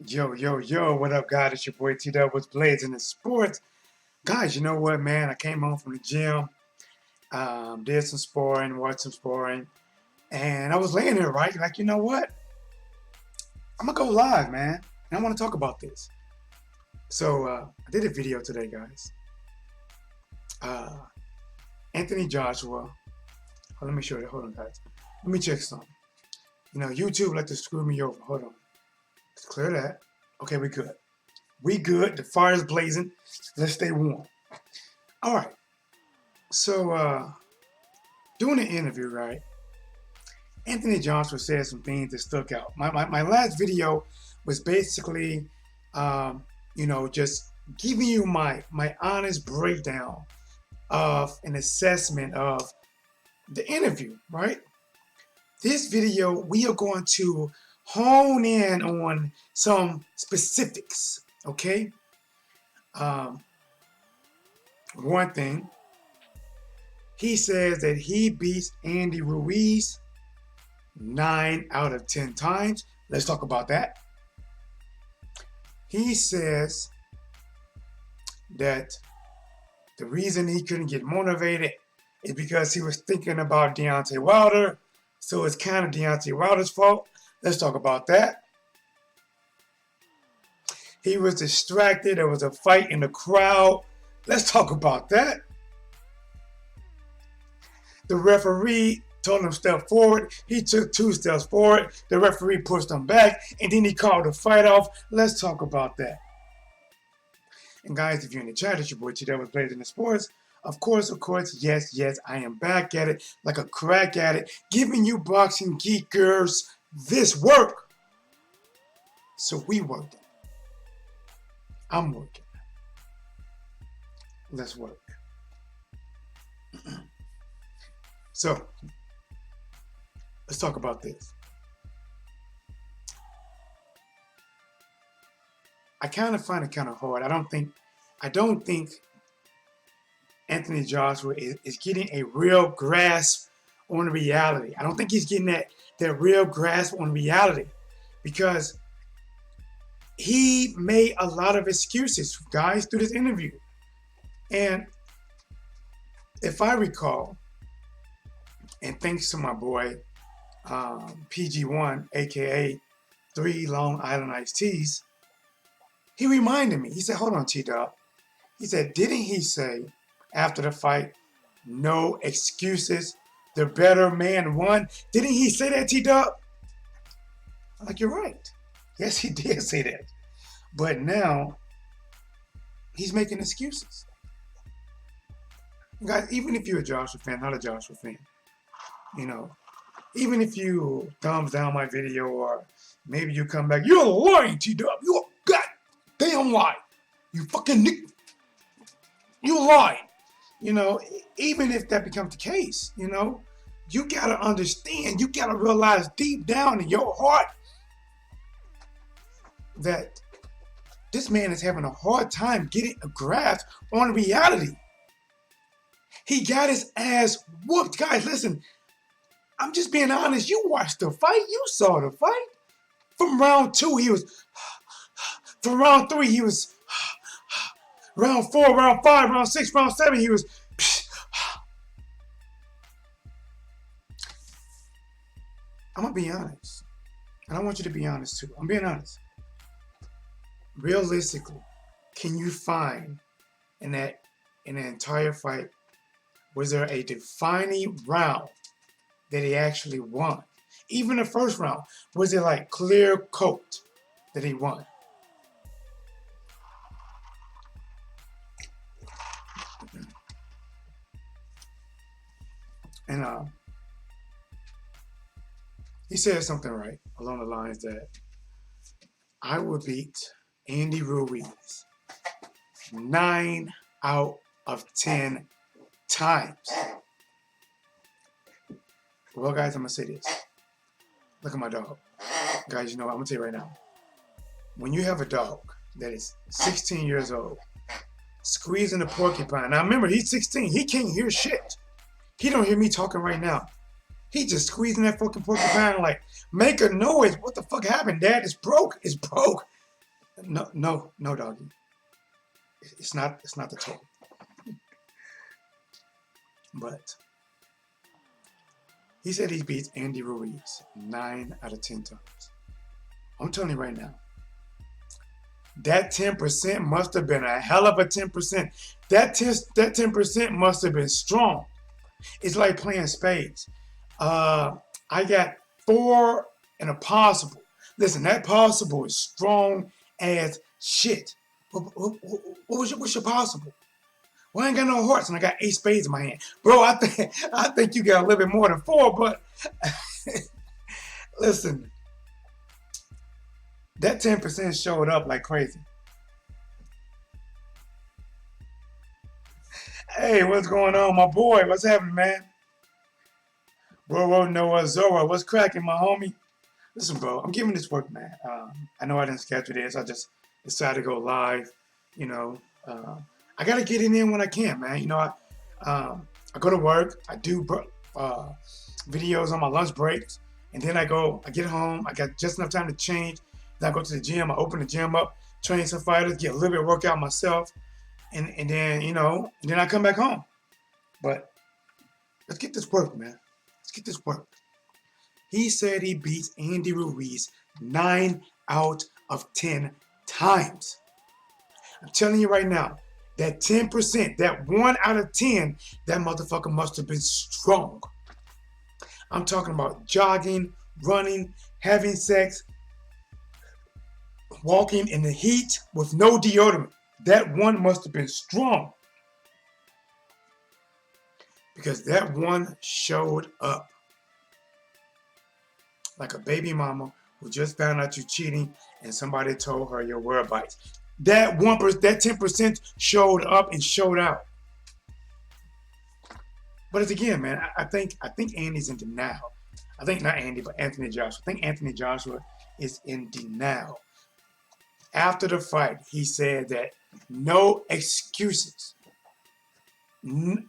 Yo, yo, yo, what up, guys? It's your boy Tdub with Blazing in Sports. Guys, you know what, man? I came home from the gym, did some sparring, watched some sparring, and I was laying there, right? Like, you know what? I'm gonna go live, man. And I wanna talk about this. So, I did a video today, guys. Uh, Anthony Joshua. Oh, let me show you. Hold on, guys. Let me check something. You know, YouTube like to screw me over. Hold on. Let's clear that. Okay, we good. We good. The fire's blazing. Let's stay warm. All right. So, doing an interview, right? Anthony Joshua said some things that stuck out. My last video was basically, just giving you my honest breakdown of an assessment of the interview, right? This video, we are going to hone in on some specifics, okay? One thing, he says that he beats Andy Ruiz 9 out of 10 times. Let's talk about that. He says that the reason he couldn't get motivated is because he was thinking about Deontay Wilder. So it's kind of Deontay Wilder's fault. Let's talk about that. He was distracted. There was a fight in the crowd. Let's talk about that. The referee told him step forward. He took 2 steps forward. The referee pushed him back, and then he called the fight off. Let's talk about that. And guys, if you're in the chat, it's your boy Tdub with Blazing in Sports. Of course, yes, I am back at it like a crack at it, giving you boxing geekers this work. So we working. I'm working. Let's work. So, let's talk about this. I kind of find it kind of hard. I don't think Anthony Joshua is getting a real grasp on reality. I don't think he's getting that real grasp on reality, because he made a lot of excuses, guys, through this interview. And if I recall, and thanks to my boy PG1, aka 3 Long Island Iced Teas, he reminded me. He said, hold on, Tdub. He said, didn't he say after the fight, no excuses, the better man won? Didn't he say that, Tdub? I'm like, you're right. Yes, he did say that. But now, he's making excuses. Guys, even if you're a Joshua fan, not a Joshua fan, even if you thumbs down my video, or maybe you come back, you're lying, Tdub. You're a goddamn lie. You fucking you lying. Even if that becomes the case, you gotta understand, you gotta realize deep down in your heart that this man is having a hard time getting a grasp on reality. He got his ass whooped. Guys, listen, I'm just being honest. You watched the fight. You saw the fight. From round 2, he was. From round 3, he was. Round 4, round 5, round 6, round 7, he was. I'm going to be honest. And I want you to be honest too. I'm being honest. Realistically, can you find in the entire fight, was there a defining round that he actually won? Even the first round, was it like clear coat that he won? And he said something right along the lines that I would beat Andy Ruiz 9 out of 10 times. Well, guys, I'm going to say this. Look at my dog. Guys, I'm going to tell you right now. When you have a dog that is 16 years old, squeezing a porcupine. Now, remember, he's 16. He can't hear shit. He don't hear me talking right now. He just squeezing that fucking porcupine like, make a noise. What the fuck happened, Dad? It's broke. It's broke. No, no, no, doggy. It's not. It's not the total. But he said he beats Andy Ruiz 9 out of 10 times. I'm telling you right now, that 10% must have been a hell of a 10%. That 10% must have been strong. It's like playing spades. I got 4 and a possible. Listen, that possible is strong as shit. What's your possible? Well, I ain't got no hearts and I got 8 spades in my hand. Bro, I think you got a little bit more than 4, but listen, that 10% showed up like crazy. Hey, what's going on, my boy? What's happening, man? Bro, Noah, Zora, what's cracking, my homie? Listen, bro, I'm giving this work, man. I know I didn't schedule this. I just decided to go live. You know, I gotta get it in when I can, man. I go to work. I do videos on my lunch breaks, and then I get home. I got just enough time to change. Then I go to the gym. I open the gym up, train some fighters, get a little bit of workout myself, and then and then I come back home. But let's get this work, man. Let's get this work. He said he beats Andy Ruiz 9 out of 10 times. I'm telling you right now, that 10%, that 1 out of 10, that motherfucker must have been strong. I'm talking about jogging, running, having sex, walking in the heat with no deodorant. That one must have been strong. Because that one showed up. Like a baby mama who just found out you cheating and somebody told her your whereabouts. That 10% showed up and showed out. But it's again, man, I think Andy's in denial. I think not Andy, but Anthony Joshua. I think Anthony Joshua is in denial. After the fight, he said that no excuses.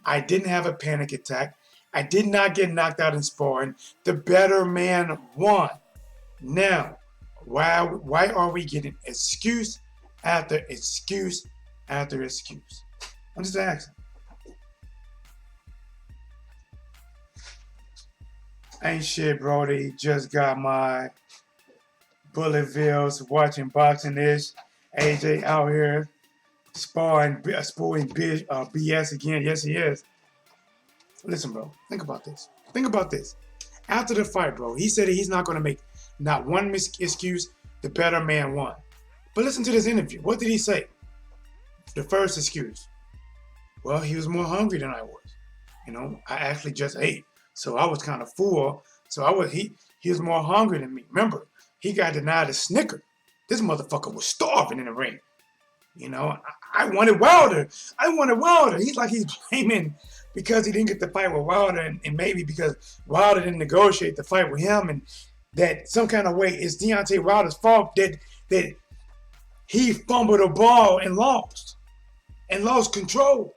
I didn't have a panic attack. I did not get knocked out in sparring. The better man won. Now, why are we getting excuse after excuse after excuse? I'm just asking. Ain't shit, Brody. Just got my Bulletvilles watching boxing-ish. AJ out here spooling BS again. Yes, he is. Listen, bro. Think about this. Think about this. After the fight, bro, he said he's not going to make not one excuse. The better man won. But listen to this interview. What did he say? The first excuse. Well, he was more hungry than I was. I actually just ate. So I was kind of full. So he was more hungry than me. Remember, he got denied a Snicker. This motherfucker was starving in the ring. I wanted Wilder. He's blaming because he didn't get the fight with Wilder and maybe because Wilder didn't negotiate the fight with him and that some kind of way it's Deontay Wilder's fault that he fumbled a ball and lost control.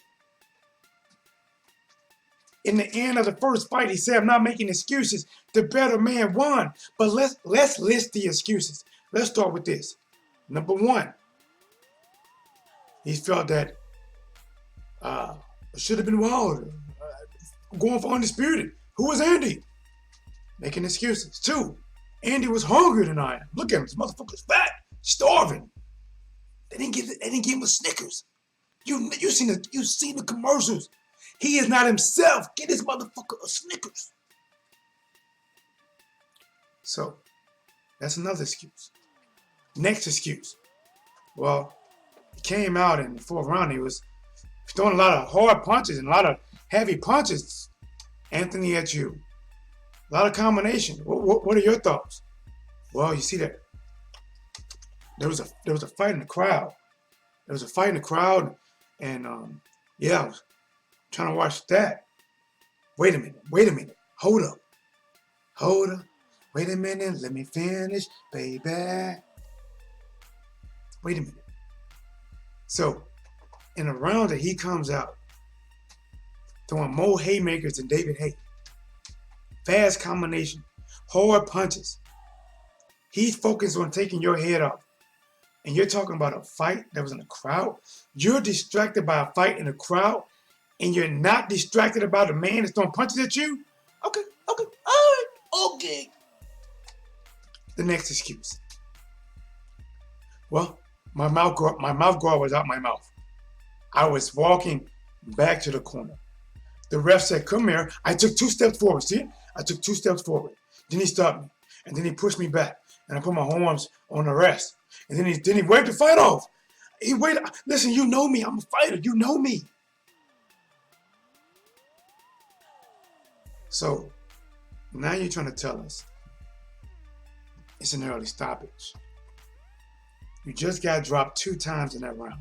In the end of the first fight, he said, I'm not making excuses. The better man won. But let's list the excuses. Let's start with this. Number one, he felt that it should have been Wilder. Going for undisputed. Who was Andy? Making excuses. 2, Andy was hungrier than I am. Look at him. This motherfucker's fat. Starving. They didn't give him a Snickers. You seen the commercials. He is not himself. Get this motherfucker a Snickers. So, that's another excuse. Next excuse. Well, he came out in the 4th round. He was throwing a lot of hard punches and a lot of heavy punches. Anthony at you. A lot of combination. What are your thoughts? Well, you see that there was a fight in the crowd. There was a fight in the crowd, and I was trying to watch that. Wait a minute. Hold up. Wait a minute. Let me finish, baby. Wait a minute. So, in a round that he comes out, throwing more haymakers than David Haye. Fast combination. Hard punches. He's focused on taking your head off. and you're talking about a fight that was in a crowd. You're distracted by a fight in a crowd, and you're not distracted about a man that's throwing punches at you. Okay, okay, all right, okay. The next excuse. Well, my mouth guard was out my mouth. I was walking back to the corner. The ref said, "Come here." I took 2 steps forward. See? I took 2 steps forward. Then he stopped me, and then he pushed me back, and I put my arms on the rest. And then he waved the fight off. He waited. Listen, you know me. I'm a fighter. You know me. So now you're trying to tell us it's an early stoppage. You just got dropped 2 times in that round.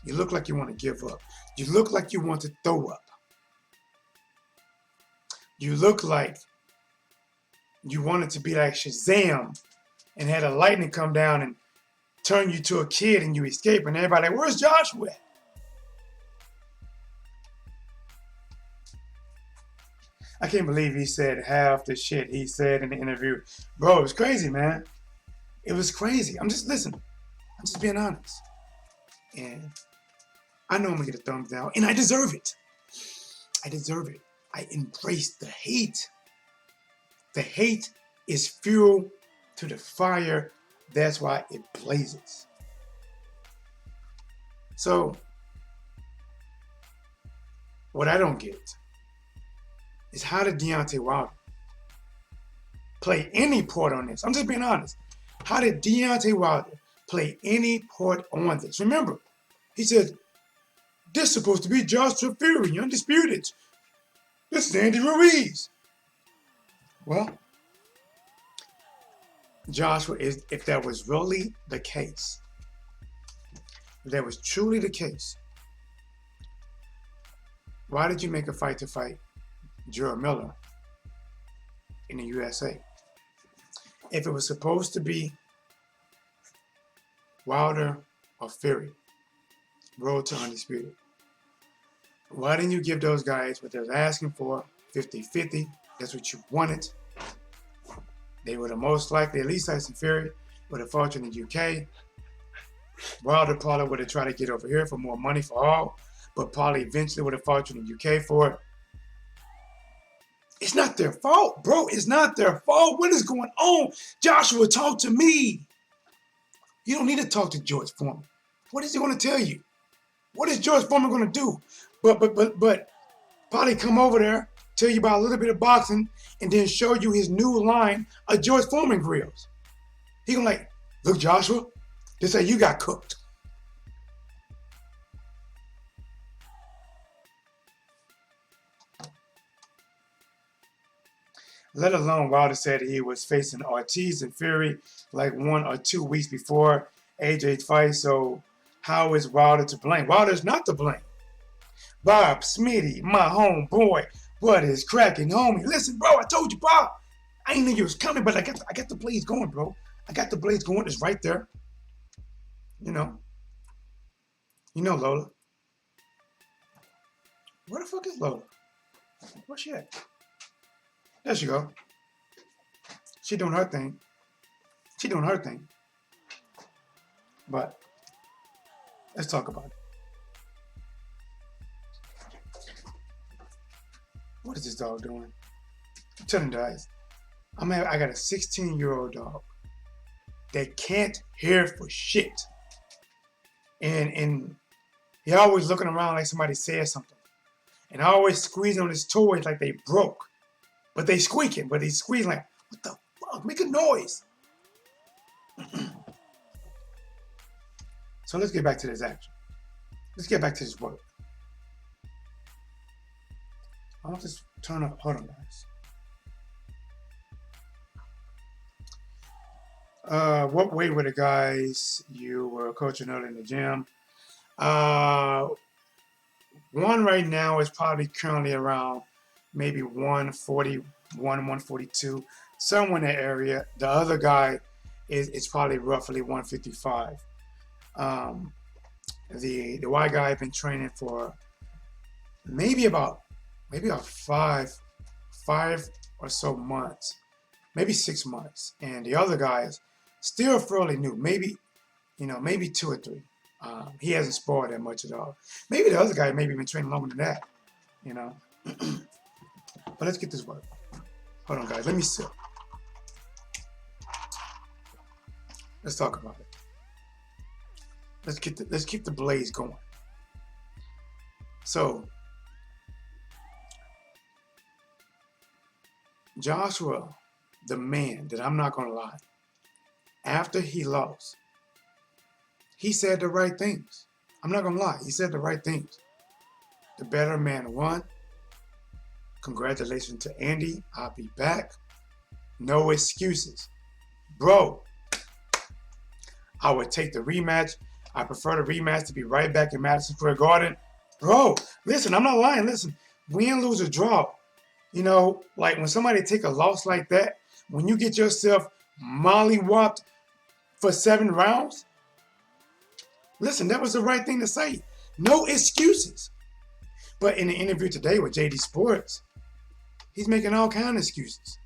You look like you want to give up. You look like you want to throw up. You look like you wanted to be like Shazam and had a lightning come down and turn you to a kid and you escape and everybody like, "Where's Joshua?" I can't believe he said half the shit he said in the interview. Bro, it was crazy, man. It was crazy. I'm just being honest. And I know I'm gonna get a thumbs down, and I deserve it. I deserve it. I embrace the hate. The hate is fuel to the fire. That's why it blazes. So, what I don't get is how did Deontay Wilder play any part on this? I'm just being honest. How did Deontay Wilder play any part on this? Remember, he said, "This is supposed to be Joshua Fury, undisputed. This is Andy Ruiz." Well, Joshua, if that was really the case, if that was truly the case, why did you make a fight to fight Gerald Miller in the USA? If it was supposed to be Wilder or Fury, road to undisputed, why didn't you give those guys what they was asking for, 50-50? That's what you wanted. They would have most likely, at least Tyson Fury, would have fought you in the UK. Wilder probably would have tried to get over here for more money for all, but probably eventually would have fought you in the UK for it. It's not their fault, bro. It's not their fault. What is going on? Joshua, talk to me. You don't need to talk to George Foreman. What is he going to tell you? What is George Foreman going to do? But probably come over there, tell you about a little bit of boxing, and then show you his new line of George Foreman grills. He gonna like, "Look, Joshua, this how you got cooked." Let alone Wilder said he was facing Ortiz and Fury like 1 or 2 weeks before AJ's fight. So how is Wilder to blame? Wilder's not to blame. Bob Smitty, my homeboy, what is cracking, homie? Listen, bro, I told you, Bob. I ain't know you was coming, but I got the blades going, bro. I got the blades going. It's right there. You know Lola. Where the fuck is Lola? Where's she at? There she go. She doing her thing. But let's talk about it. What is this dog doing? I'm telling you guys, I got a 16-year-old dog that can't hear for shit. And he always looking around like somebody said something. And I always squeezing on his toys like they broke. But they squeaking, but he's squeezing like, "What the fuck? Make a noise." So let's get back to this action. Let's get back to this work. I want to turn up. Hold on, guys. What weight were the guys you were coaching early in the gym? One right now is probably currently around maybe 141, 142, somewhere in that area. The other guy is probably roughly 155. The white guy I've been training for maybe about 5 or so months, maybe 6 months, and the other guys Still fairly new. Maybe, maybe 2 or 3. He hasn't sparred that much at all. Maybe the other guy maybe been training longer than that, you know. But let's get this work. Hold on, guys. Let me sip. Let's talk about it. Let's keep the blaze going. So Joshua, the man that I'm not gonna lie, after he lost, he said the right things. I'm not gonna lie, he said the right things. The better man won. Congratulations to Andy. I'll be back. No excuses. Bro, I would take the rematch. I prefer the rematch to be right back in Madison Square Garden. Bro, listen, I'm not lying. Listen, win, lose, or draw. Like when somebody take a loss like that, when you get yourself mollywopped for 7 rounds, listen, that was the right thing to say. No excuses. But in the interview today with JD Sports, he's making all kinds of excuses.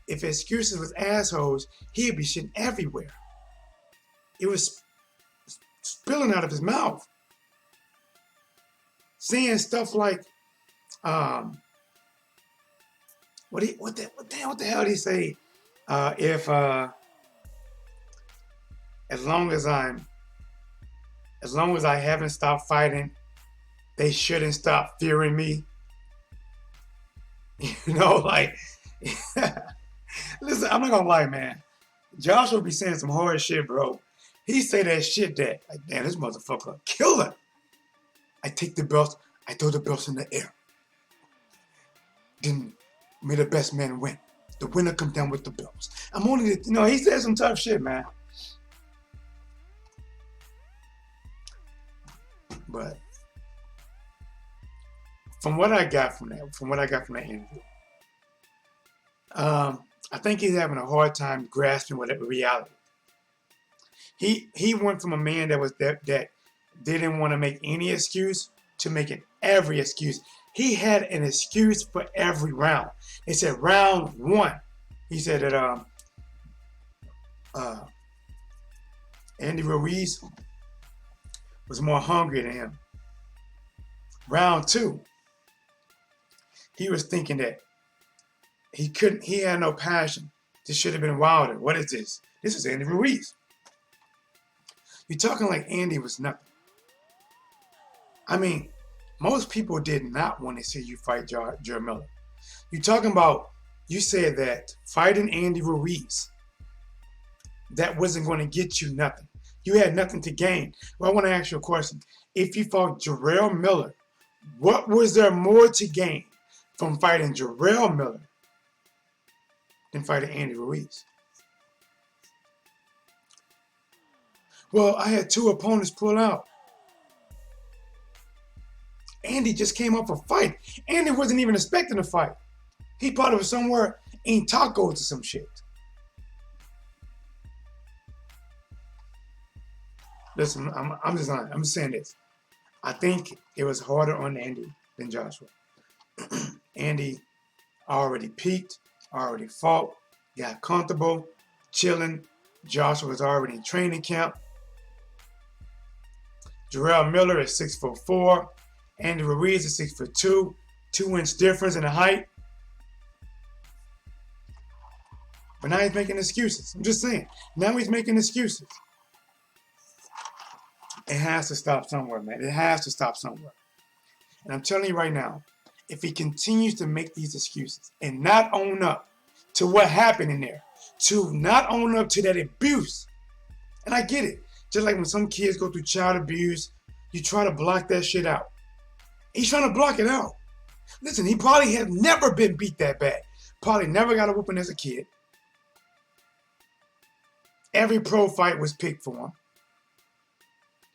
If excuses was assholes, he'd be shitting everywhere. It was spilling out of his mouth. Saying stuff like, what the hell did he say? If as long as I haven't stopped fighting, they shouldn't stop fearing me. Like, listen, I'm not gonna lie, man. Joshua be saying some hard shit, bro. He say that shit that, like, damn, this motherfucker a killer. I take the belts, I throw the belts in the air. Then may the best man win. The winner come down with the belts. I'm only, he said some tough shit, man. But from what I got from that interview, I think he's having a hard time grasping whatever reality. He went from a man that didn't want to make any excuse to making every excuse. He had an excuse for every round. They said round 1. He said that Andy Ruiz was more hungry than him. Round 2, he was thinking that he had no passion. This should have been Wilder. What is this? This is Andy Ruiz. You're talking like Andy was nothing. I mean, most people did not want to see you fight Jarrell Miller. You're talking about, you said that fighting Andy Ruiz, that wasn't going to get you nothing. You had nothing to gain. Well, I want to ask you a question. If you fought Jarrell Miller, what was there more to gain from fighting Jarrell Miller than fighting Andy Ruiz? Well, I had 2 opponents pull out. Andy just came off a fight. Andy wasn't even expecting a fight. He probably was somewhere eating tacos or some shit. Listen, I'm just saying this. I think it was harder on Andy than Joshua. Andy already peaked, already fought, got comfortable, chilling. Joshua was already in training camp. Jarrell Miller is 6'4". Andy Ruiz is 6'2". 2-inch difference in the height. But now he's making excuses. I'm just saying. Now he's making excuses. It has to stop somewhere, man. It has to stop somewhere. And I'm telling you right now, if he continues to make these excuses and not own up to what happened in there, to not own up to that abuse, and I get it. Just like when some kids go through child abuse, you try to block that shit out. He's trying to block it out. Listen, he probably had never been beat that bad. Probably never got a whooping as a kid. Every pro fight was picked for him.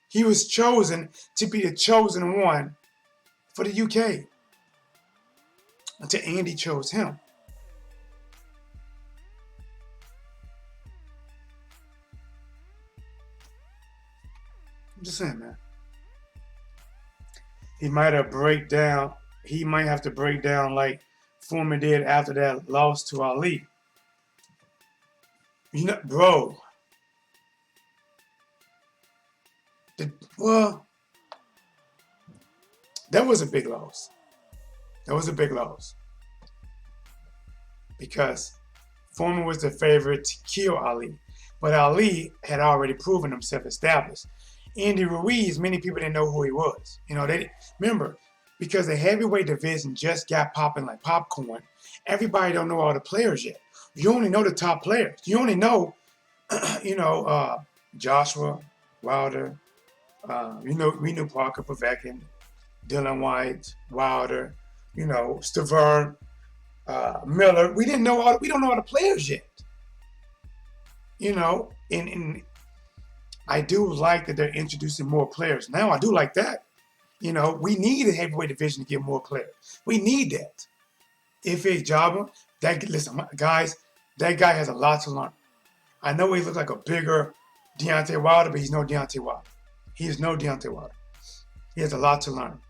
He was chosen to be the chosen one for the UK until Andy chose him. I'm just saying, man. He might have to break down like Foreman did after that loss to Ali. Bro. The, well, that was a big loss. That was a big loss because Foreman was the favorite to kill Ali, but Ali had already proven himself established. Andy Ruiz, many people didn't know who he was. They remember because the heavyweight division just got popping like popcorn. Everybody don't know all the players yet. You only know the top players. You only know, Joshua Wilder. We knew Parker Povetkin, Dylan White, Wilder. Stavern, Miller. We don't know all the players yet. And I do like that they're introducing more players now. I do like that. We need a heavyweight division to get more players. We need that. If a jobber, listen, guys, that guy has a lot to learn. I know he looks like a bigger Deontay Wilder, but he's no Deontay Wilder. He is no Deontay Wilder. He has a lot to learn.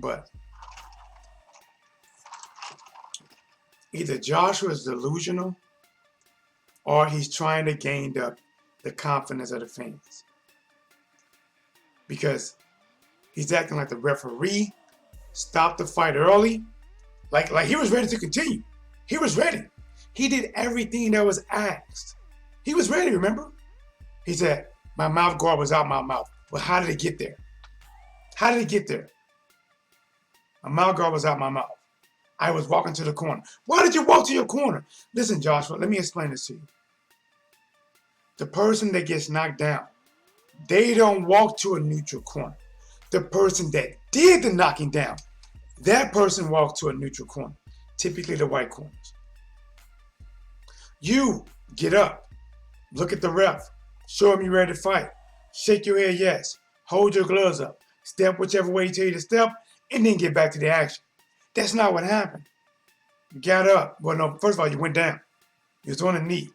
But either Joshua is delusional or he's trying to gain the confidence of the fans. Because he's acting like the referee stopped the fight early. Like he was ready to continue. He was ready. He did everything that was asked. He was ready, remember? He said, my mouth guard was out my mouth. Well, how did it get there? How did it get there? My mouth guard was out my mouth. I was walking to the corner. Why did you walk to your corner? Listen, Joshua, let me explain this to you. The person that gets knocked down, they don't walk to a neutral corner. The person that did the knocking down, that person walked to a neutral corner, typically the white corners. You get up, look at the ref, show him you're ready to fight, shake your head yes, hold your gloves up, step whichever way he tell you to step, and then get back to the action. That's not what happened. You got up. Well, no, first of all, you went down. You was on a knee.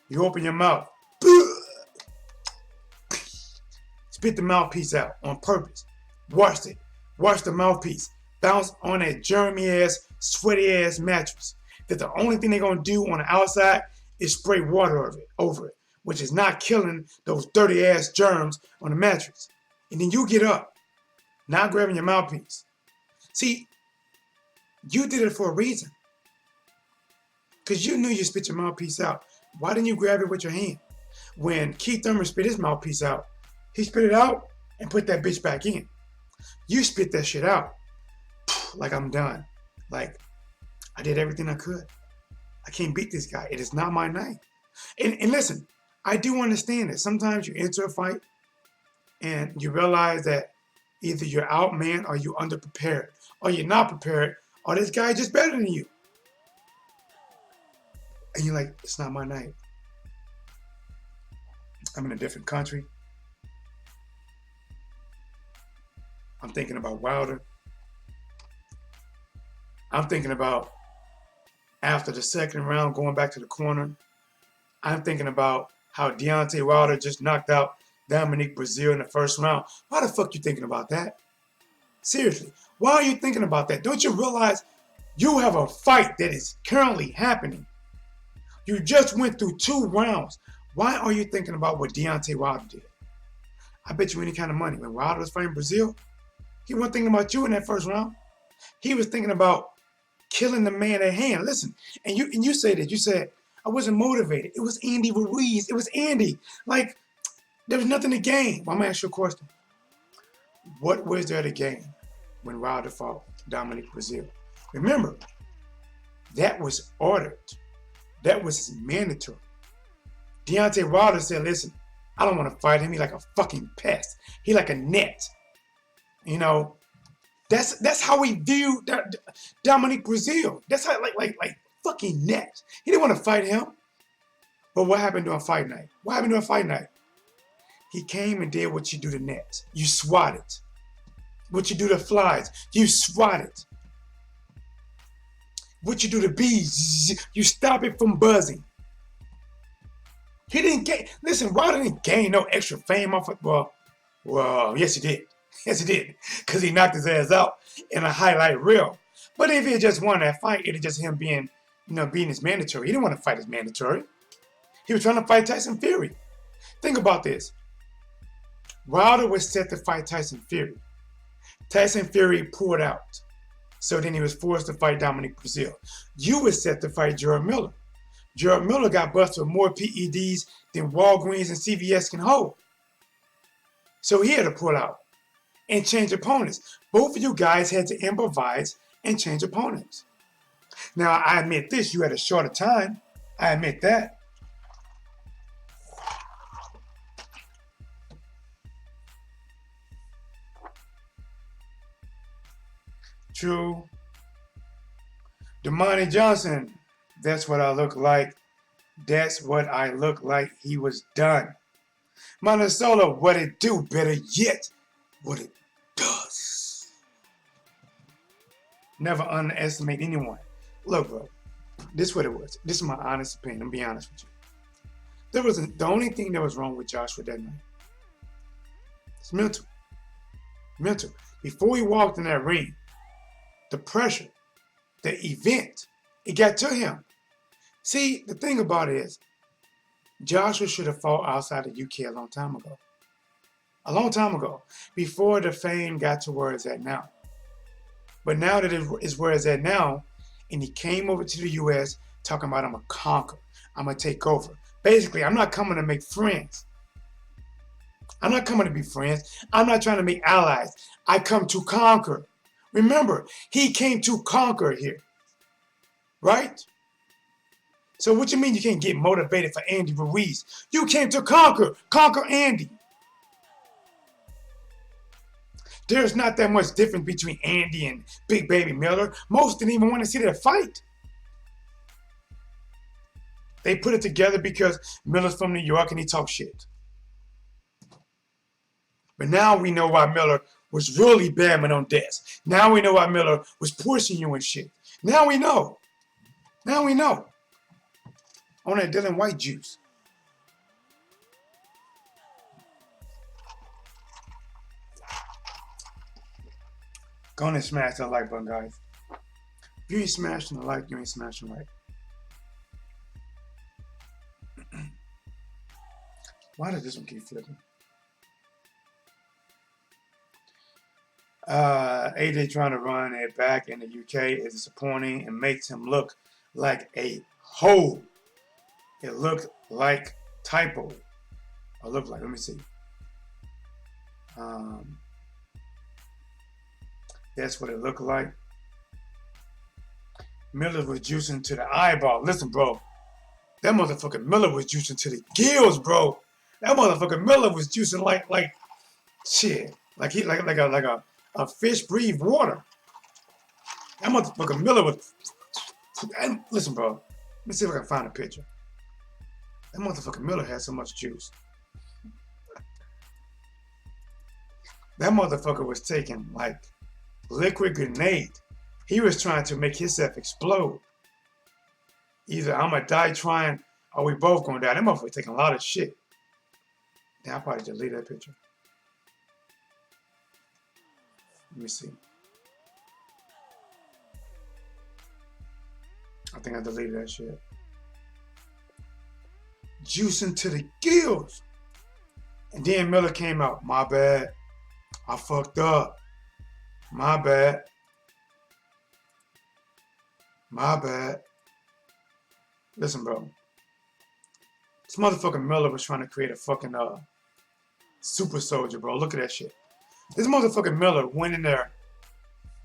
You open your mouth. Spit the mouthpiece out on purpose. Wash it. Wash the mouthpiece. Bounce on that germy-ass, sweaty-ass mattress. That the only thing they're going to do on the outside is spray water over it, which is not killing those dirty-ass germs on the mattress. And then you get up, not grabbing your mouthpiece. See, you did it for a reason. Because you knew you spit your mouthpiece out. Why didn't you grab it with your hand? When Keith Thurman spit his mouthpiece out, he spit it out and put that bitch back in. You spit that shit out. Like I'm done. Like I did everything I could. I can't beat this guy. It is not my night. And listen, I do understand that sometimes you enter a fight and you realize that either you're outmanned or you're underprepared or you're not prepared or this guy just better than you. And you're like, it's not my night. I'm in a different country. I'm thinking about Wilder. I'm thinking about after the second round going back to the corner. I'm thinking about how Deontay Wilder just knocked out Dominique Breazeale in the first round. Why the fuck you thinking about that? Seriously, why are you thinking about that? Don't you realize you have a fight that is currently happening? You just went through 2 rounds. Why are you thinking about what Deontay Wilder did? I bet you any kind of money. When Wilder was fighting Breazeale, he wasn't thinking about you in that first round. He was thinking about killing the man at hand. Listen, and you say that. You said, I wasn't motivated. It was Andy Ruiz. It was Andy. Like, there was nothing to gain. Well, I'm going to ask you a question. What was there to gain when Wilder fought Dominique Breazeale? Remember, that was ordered. That was mandatory. Deontay Wilder said, listen, I don't want to fight him. He's like a fucking pest. He like a net. You know, that's how we view Dominique Breazeale. That's how, like fucking net. He didn't want to fight him. But what happened during fight night? What happened during fight night? He came and did what you do to nets. You swat it. What you do to flies, you swat it. What you do to bees, you stop it from buzzing. He didn't gain, listen, Wilder didn't gain no extra fame off it. Well, yes he did. Yes, he did, because he knocked his ass out in a highlight reel. But if he had just won that fight, it'd just him being, being his mandatory. He didn't want to fight his mandatory. He was trying to fight Tyson Fury. Think about this. Wilder was set to fight Tyson Fury. Tyson Fury pulled out. So then he was forced to fight Dominic Brazil. You were set to fight Gerald Miller. Gerald Miller got busted with more PEDs than Walgreens and CVS can hold. So he had to pull out and change opponents. Both of you guys had to improvise and change opponents. Now, I admit this, you had a shorter time. I admit that. True. Damani Johnson, that's what I look like. That's what I look like. He was done. Minnesota, what it do? Better yet, what it does. Never underestimate anyone. Look, bro, this is what it was. This is my honest opinion. I'm be honest with you. The only thing that was wrong with Joshua that night. It's mental. Mental. Before he walked in that ring, the pressure, the event, it got to him. See, the thing about it is, Joshua should have fought outside the UK a long time ago. A long time ago, before the fame got to where it's at now. But now that it is where it's at now, and he came over to the US talking about I'm going to conquer, I'm going to take over. Basically, I'm not coming to make friends. I'm not coming to be friends. I'm not trying to make allies. I come to conquer. Remember, he came to conquer here. Right? So what you mean you can't get motivated for Andy Ruiz? You came to conquer. Conquer Andy. There's not that much difference between Andy and Big Baby Miller. Most didn't even want to see that fight. They put it together because Miller's from New York and he talks shit. But now we know why Miller was really bamming on desk. Now we know why Miller was pushing you and shit. Now we know. Now we know. On that Dylan White juice. Go on and smash that like button, guys. If you ain't smashing the like, you ain't smashing right. Why does this one keep flipping? AJ trying to run it back in the UK is disappointing and makes him look like a hoe. It looked like typo. Or looked like, let me see. That's what it looked like. Miller was juicing to the eyeball. Listen, bro. That motherfucker Miller was juicing to the gills, bro. That motherfucker Miller was juicing like shit. Like a fish breathe water. That motherfucker Miller was. And listen, bro. Let me see if I can find a picture. That motherfucker Miller had so much juice. That motherfucker was taking like liquid grenade. He was trying to make himself explode. Either I'm gonna die trying, or we both gonna die. That motherfucker taking a lot of shit. Damn, I'll probably delete that picture. Let me see. I think I deleted that shit. Juicing to the gills. And then Miller came out. My bad. I fucked up. My bad. My bad. Listen, bro. This motherfucking Miller was trying to create a fucking super soldier, bro. Look at that shit. This motherfucking Miller went in there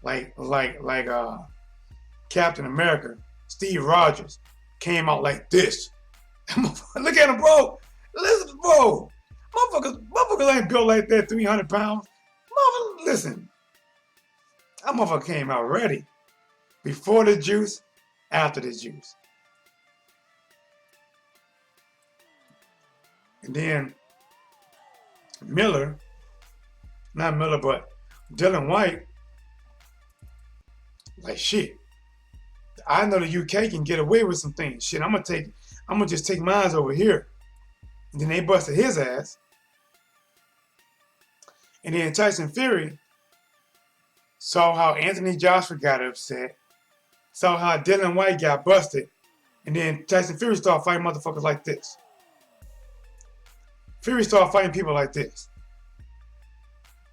like Captain America, Steve Rogers, came out like this. Look at him, bro. Listen, bro. Motherfuckers ain't built like that, 300 pounds. Listen. That motherfucker came out ready. Before the juice, after the juice. And then Miller, not Miller, but Dylan White, like shit. I know the UK can get away with some things. Shit, I'm gonna just take mine over here. And then they busted his ass. And then Tyson Fury saw how Anthony Joshua got upset, saw how Dylan White got busted, and then Tyson Fury started fighting motherfuckers like this. Fury started fighting people like this.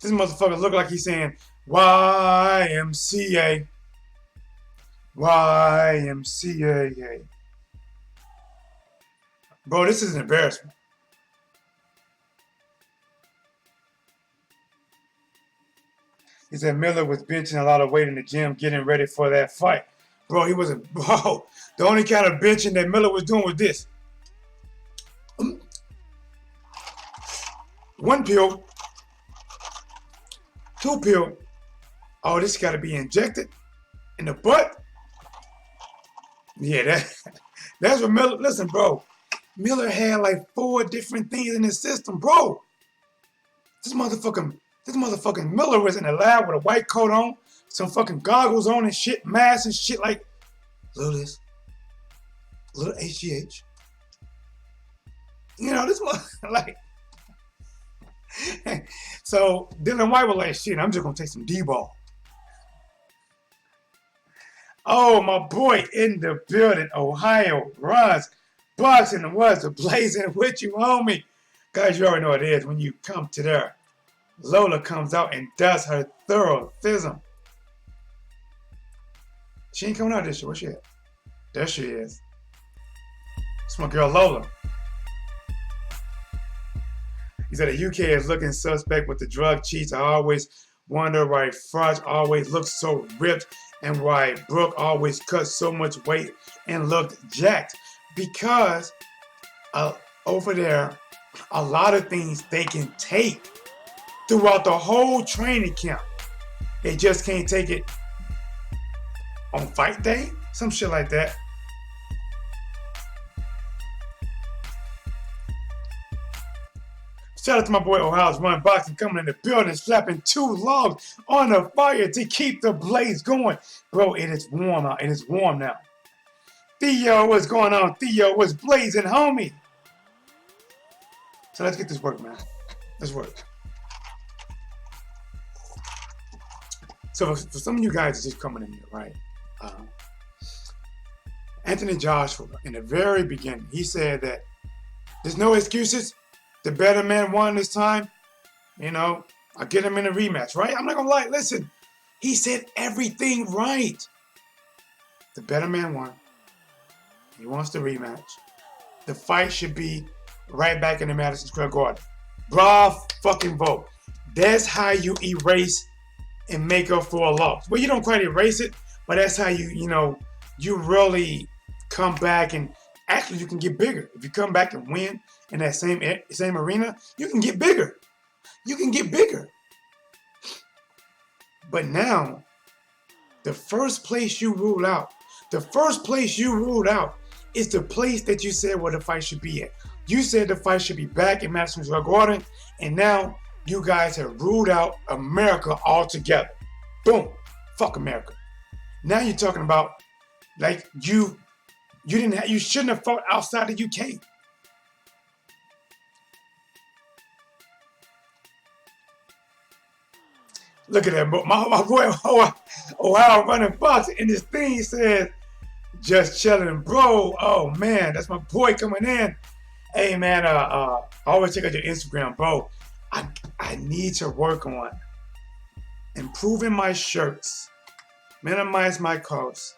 This motherfucker looked like he's saying, YMCA. YMCA. Bro, this is an embarrassment. He said Miller was benching a lot of weight in the gym getting ready for that fight. Bro, he wasn't. Bro, the only kind of benching that Miller was doing was this. One pill. Two pill. Oh, this got to be injected in the butt? Yeah, that's what Miller. Listen, bro. Miller had like 4 different things in his system, bro. This motherfucking Miller was in the lab with a white coat on, some fucking goggles on and shit, mask and shit, like little this, little HGH. You know, this like. So Dylan White was like, shit, I'm just gonna take some D-ball. Oh, my boy in the building, Ohio runs boxing and what's blazing with you, homie. Guys, you already know what it is when you come to there. Lola comes out and does her thorough thism. She ain't coming out this year. Where she at? There she is. It's my girl Lola. He said the UK is looking suspect with the drug cheats. I always wonder why Froch always looks so ripped and why Brooke always cuts so much weight and looked jacked. Because over there, a lot of things they can take throughout the whole training camp. They just can't take it on fight day, some shit like that. Shout out to my boy Ohio's Run Boxing coming in the building, slapping 2 logs on the fire to keep the blaze going. Bro, it is warm out. It is warm now. Theo, what's going on? Theo, what's blazing, homie? So let's get this work, man. Let's work. So for some of you guys just coming in here, right? Anthony Joshua, in the very beginning, he said that there's no excuses. The better man won this time. You know, I'll get him in a rematch, right? I'm not gonna lie. Listen, he said everything right. The better man won. He wants the rematch. The fight should be right back in the Madison Square Garden. Bravo fucking vote. That's how you erase and make up for a loss. Well, you don't quite erase it, but that's how you really come back and actually you can get bigger. If you come back and win in that same arena, you can get bigger. You can get bigger. But now, the first place you ruled out is the place that you said where the fight should be at. You said the fight should be back in Madison Square Garden, and now you guys have ruled out America altogether. Boom. Fuck America. Now you're talking about like you shouldn't have fought outside the UK. Look at that, my boy Ohio running boxing, and this thing says just chilling, bro. Oh man, that's my boy coming in. Hey man, I always check out your Instagram, bro. I need to work on improving my shirts, minimize my costs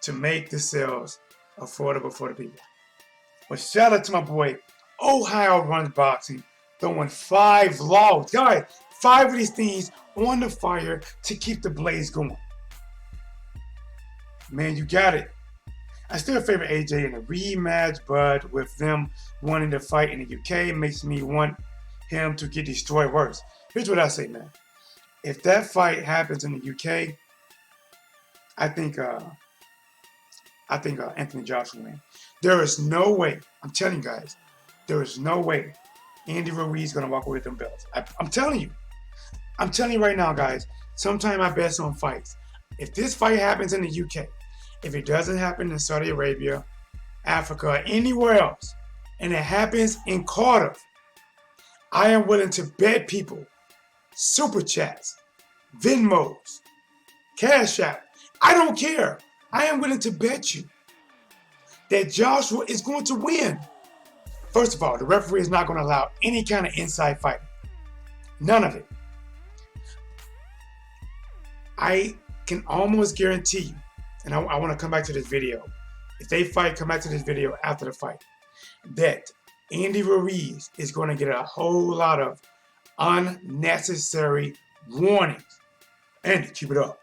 to make the sales affordable for the people. But shout out to my boy Ohio runs boxing, throwing 5 logs, guys. 5 of these things on the fire to keep the blaze going. Man, you got it. I still favor AJ in a rematch, but with them wanting to fight in the UK, it makes me want him to get destroyed worse. Here's what I say, man. If that fight happens in the UK, I think Anthony Joshua wins. There is no way, I'm telling you guys, there is no way Andy Ruiz is going to walk away with them belts. I'm telling you. I'm telling you right now, guys, sometimes I bet on fights. If this fight happens in the UK, if it doesn't happen in Saudi Arabia, Africa, or anywhere else, and it happens in Cardiff, I am willing to bet people Super Chats, Venmos, Cash App. I don't care. I am willing to bet you that Joshua is going to win. First of all, the referee is not going to allow any kind of inside fighting. None of it. I can almost guarantee you, and I want to come back to this video. If they fight, come back to this video after the fight, that Andy Ruiz is going to get a whole lot of unnecessary warnings. Andy, keep it up.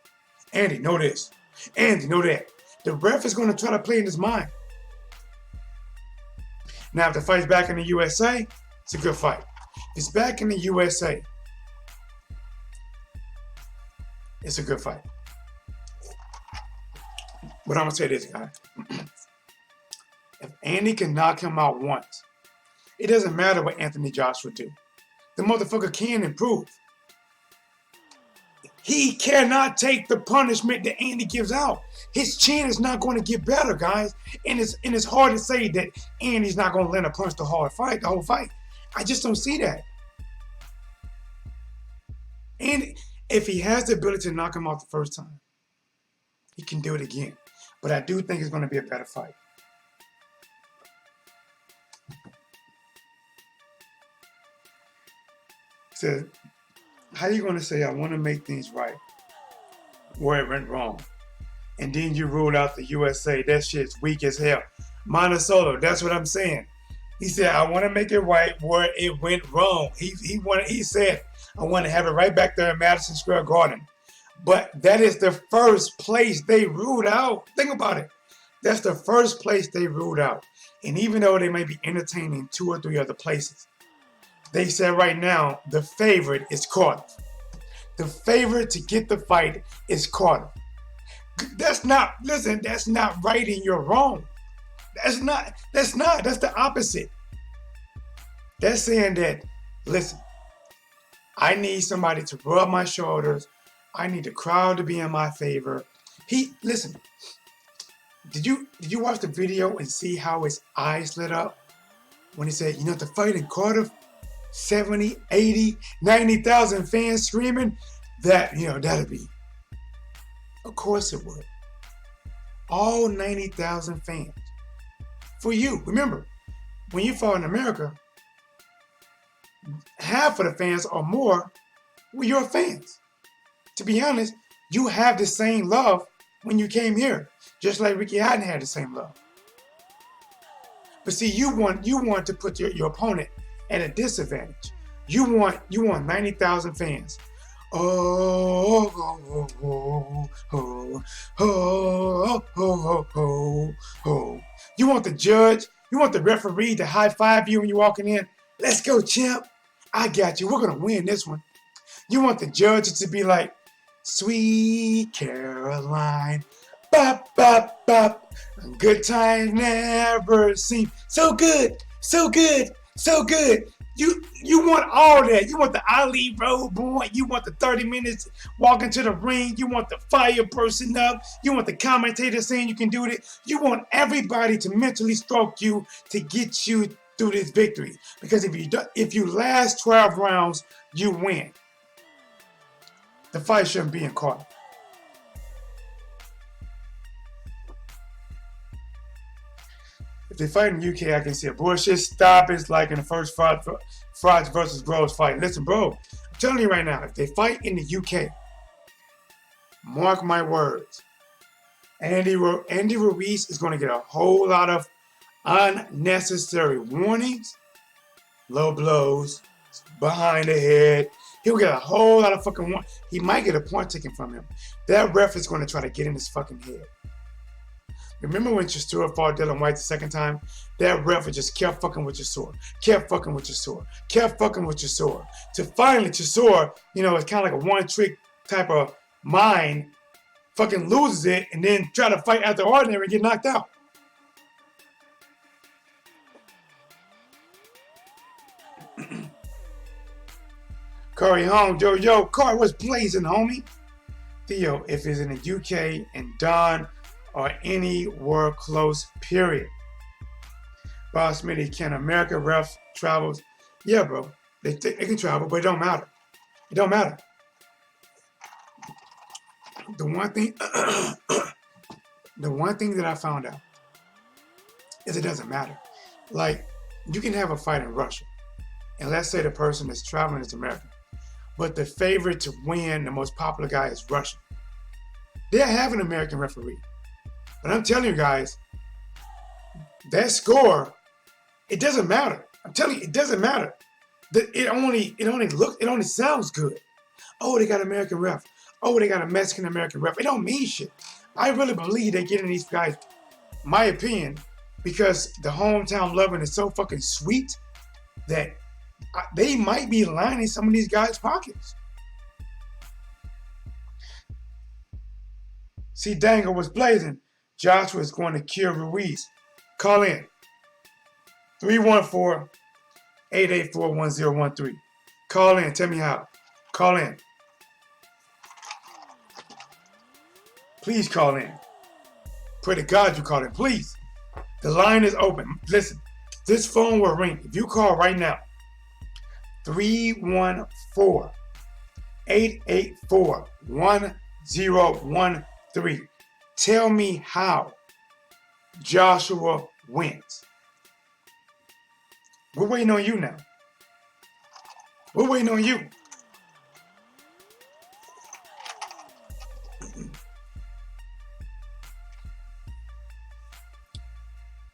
Andy, know this. Andy, know that. The ref is going to try to play in his mind. Now, if the fight's back in the USA, it's a good fight. If it's back in the USA, it's a good fight. But I'm going to say this, guys. If Andy can knock him out once, it doesn't matter what Anthony Joshua do. The motherfucker can improve. He cannot take the punishment that Andy gives out. His chin is not going to get better, guys. And it's hard to say that Andy's not going to land a punch the whole fight. I just don't see that. And if he has the ability to knock him out the first time, he can do it again. But I do think it's going to be a better fight. So, how are you going to say, I want to make things right where it went wrong? And then you ruled out the USA. That shit's weak as hell. Monticello, that's what I'm saying. He said, I want to make it right where it went wrong. He said, I want to have it right back there in Madison Square Garden. But that is the first place they ruled out. Think about it. That's the first place they ruled out. And even though they may be entertaining 2 or 3 other places, they said right now the favorite is Cardiff. The favorite to get the fight is Cardiff. That's not right and you're wrong. That's the opposite. That's saying that, listen, I need somebody to rub my shoulders. I need the crowd to be in my favor. Listen, did you watch the video and see how his eyes lit up when he said, the fight in Cardiff, 70, 80, 90,000 fans screaming, that'll be. Of course it would. All 90,000 fans. For you, remember, when you fought in America, half of the fans or more were your fans. To be honest, you have the same love when you came here, just like Ricky Hatton had the same love. But see, you want to put your opponent at a disadvantage. You want 90,000 fans. Oh, oh, oh, oh, oh, oh, oh, oh. You want the judge, you want the referee to high five you when you're walking in. Let's go, champ. I got you. We're going to win this one. You want the judges to be like, Sweet Caroline, bop, bop, bop. Good times never seem so good, so good, so good. You want all that. You want the Ali Road boy. You want the 30 minutes walking to the ring. You want the fire person up. You want the commentator saying you can do it. You want everybody to mentally stroke you to get you through this victory. Because if you last 12 rounds, you win. The fight shouldn't be in Cardiff. If they fight in the UK, I can see a bullshit stop. It's like in the first Frogs versus Groves fight. Listen, bro, I'm telling you right now, if they fight in the UK, mark my words, Andy Ruiz is going to get a whole lot of unnecessary warnings, low blows, behind the head. He'll get a whole lot of fucking warnings. He might get a point taken from him. That ref is going to try to get in his fucking head. Remember when Chisora fought Dylan White the second time? That ref just kept fucking with Chisora. Kept fucking with Chisora. Kept fucking with Chisora. To finally Chisora, it's kind of like a one-trick type of mind, fucking loses it and then try to fight at the ordinary and get knocked out. Corey home, yo, Corey, what's blazing, homie? Theo, if it's in the UK and Don or anywhere close, period. Boss Smitty, can America ref travels? Yeah, bro. They can travel, but it don't matter. It don't matter. The one thing, the one thing that I found out is it doesn't matter. Like, you can have a fight in Russia, and let's say the person that's traveling is American, but the favorite to win, the most popular guy is Russian. They'll have an American referee. But I'm telling you guys, that score, it doesn't matter. I'm telling you, it doesn't matter. It only sounds good. Oh, they got an American ref. Oh, they got a Mexican American ref. It don't mean shit. I really believe they're getting these guys, my opinion, because the hometown loving is so fucking sweet that they might be lining some of these guys' pockets. See, Dangle was blazing. Joshua is going to kill Ruiz. Call in. 314-884-1013. Call in. Tell me how. Call in. Please call in. Pray to God you call in. Please. The line is open. Listen, this phone will ring. If you call right now, 314-884-1013. Tell me how Joshua wins. We're waiting on you now. We're waiting on you.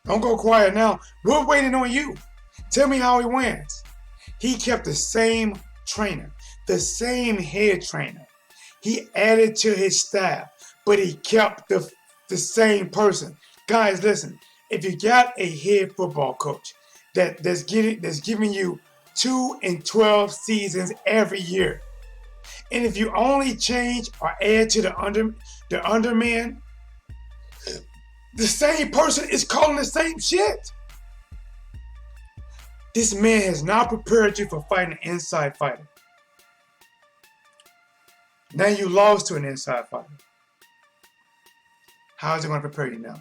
Don't go quiet now. We're waiting on you. Tell me how he wins. He kept the same trainer, the same head trainer. He added to his staff, but he kept the same person. Guys, listen. If you got a head football coach that's giving you 2 and 12 seasons every year, and if you only change or add to the underman, the same person is calling the same shit. This man has not prepared you for fighting an inside fighter. Now you lost to an inside fighter. How is he going to prepare you now?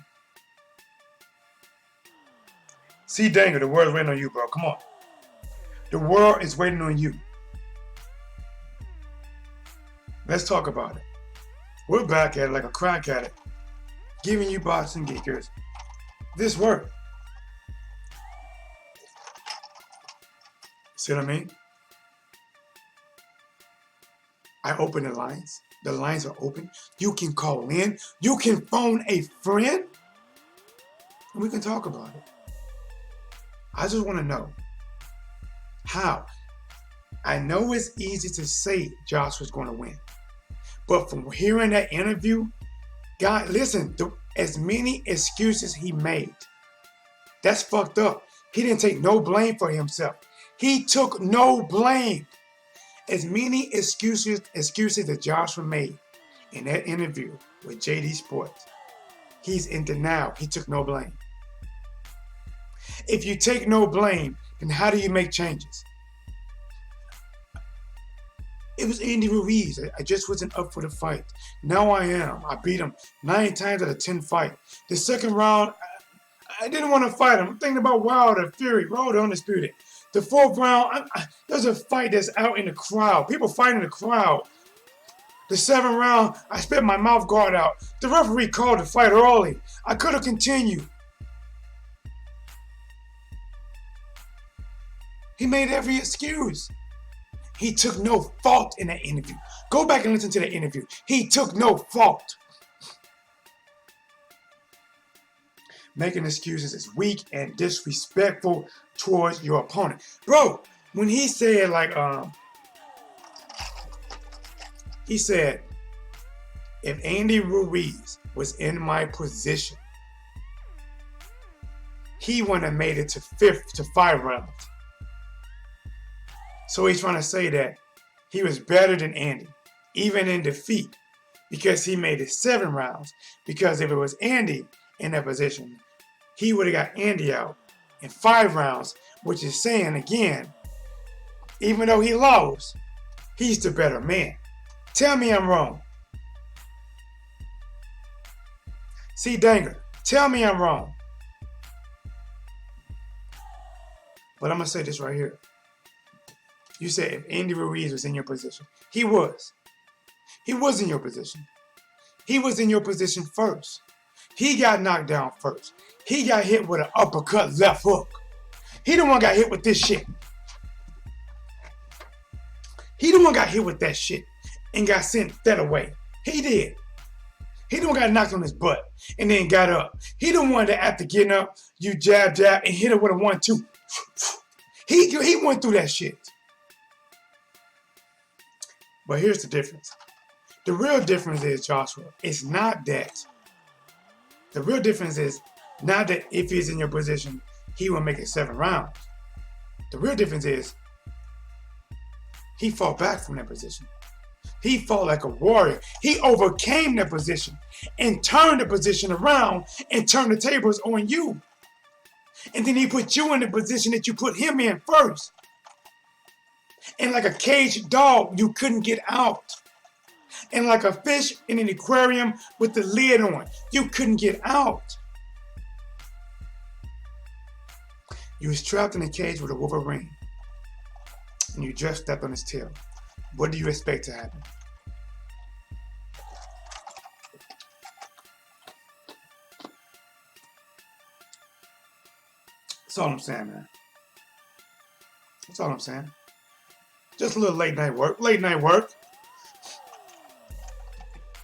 See, Dangle, the world's waiting on you, bro. Come on. The world is waiting on you. Let's talk about it. We're back at it like a crack addict, giving you boxing geekers this work. See what I mean? I open the lines. The lines are open. You can call in. You can phone a friend. And we can talk about it. I just want to know how. I know it's easy to say Joshua's going to win. But from hearing that interview, God, listen, as many excuses he made, that's fucked up. He didn't take no blame for himself. He took no blame. As many excuses that Joshua made in that interview with JD Sports, he's in denial. He took no blame. If you take no blame, then how do you make changes? It was Andy Ruiz. I just wasn't up for the fight. Now I am. I beat him 9 times out of 10 fight. The second round, I didn't want to fight him. I'm thinking about Wilder, Fury, Road Undisputed. The 4th round, there's a fight that's out in the crowd. People fighting in the crowd. The 7th round, I spit my mouth guard out. The referee called the fight early. I could have continued. He made every excuse. He took no fault in that interview. Go back and listen to that interview. He took no fault. Making excuses is weak and disrespectful towards your opponent. Bro, when he said he said, if Andy Ruiz was in my position, he wouldn't have made it to 5 rounds. So he's trying to say that he was better than Andy, even in defeat, because he made it 7 rounds. Because if it was Andy in that position, he would have got Andy out in 5 rounds, which is saying, again, even though he lost, he's the better man. Tell me I'm wrong. See, Danger, tell me I'm wrong. But I'm going to say this right here. You said if Andy Ruiz was in your position. He was. He was in your position. He was in your position first. He got knocked down first. He got hit with an uppercut left hook. He the one got hit with this shit. He the one got hit with that shit and got sent that away. He did. He the one got knocked on his butt and then got up. He the one that after getting up, you jab, jab, and hit it with a 1-2. He went through that shit. But here's the difference. The real difference is, Joshua, it's not that. The real difference is not that if he's in your position, he will make it 7 rounds. The real difference is he fought back from that position. He fought like a warrior. He overcame that position and turned the position around and turned the tables on you. And then he put you in the position that you put him in first. And like a caged dog, you couldn't get out. And like a fish in an aquarium with the lid on, you couldn't get out. You was trapped in a cage with a Wolverine. And you just stepped on his tail. What do you expect to happen? That's all I'm saying, man. That's all I'm saying. Just a little late night work. Late night work.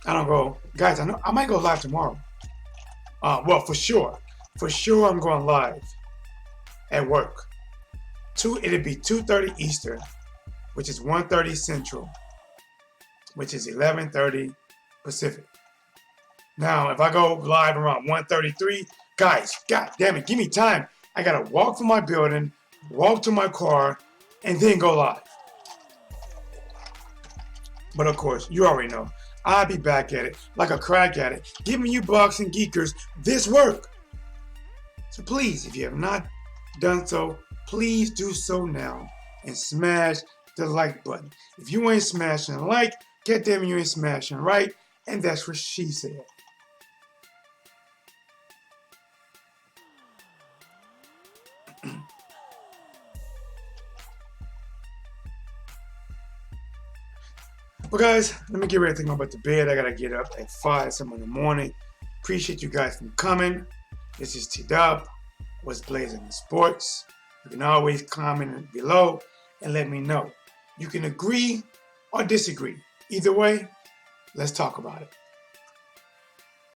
I don't go, guys. I might go live tomorrow. Well, for sure, I'm going live at work. It'll be 2:30 Eastern, which is 1:30 Central, which is 11:30 Pacific. Now, if I go live around 1:33, guys, god damn it, give me time. I gotta walk from my building, walk to my car, and then go live. But of course, you already know, I'll be back at it like a crack at it, giving you boxing geekers this work. So please, if you have not done so, please do so now and smash the like button. If you ain't smashing like, get them you ain't smashing right, and that's what she said. Well, guys, let me get ready to think about the bed. I gotta get up at 5 something in the morning. Appreciate you guys for coming. This is Tdub, What's Blazing in Sports. You can always comment below and let me know. You can agree or disagree. Either way, let's talk about it.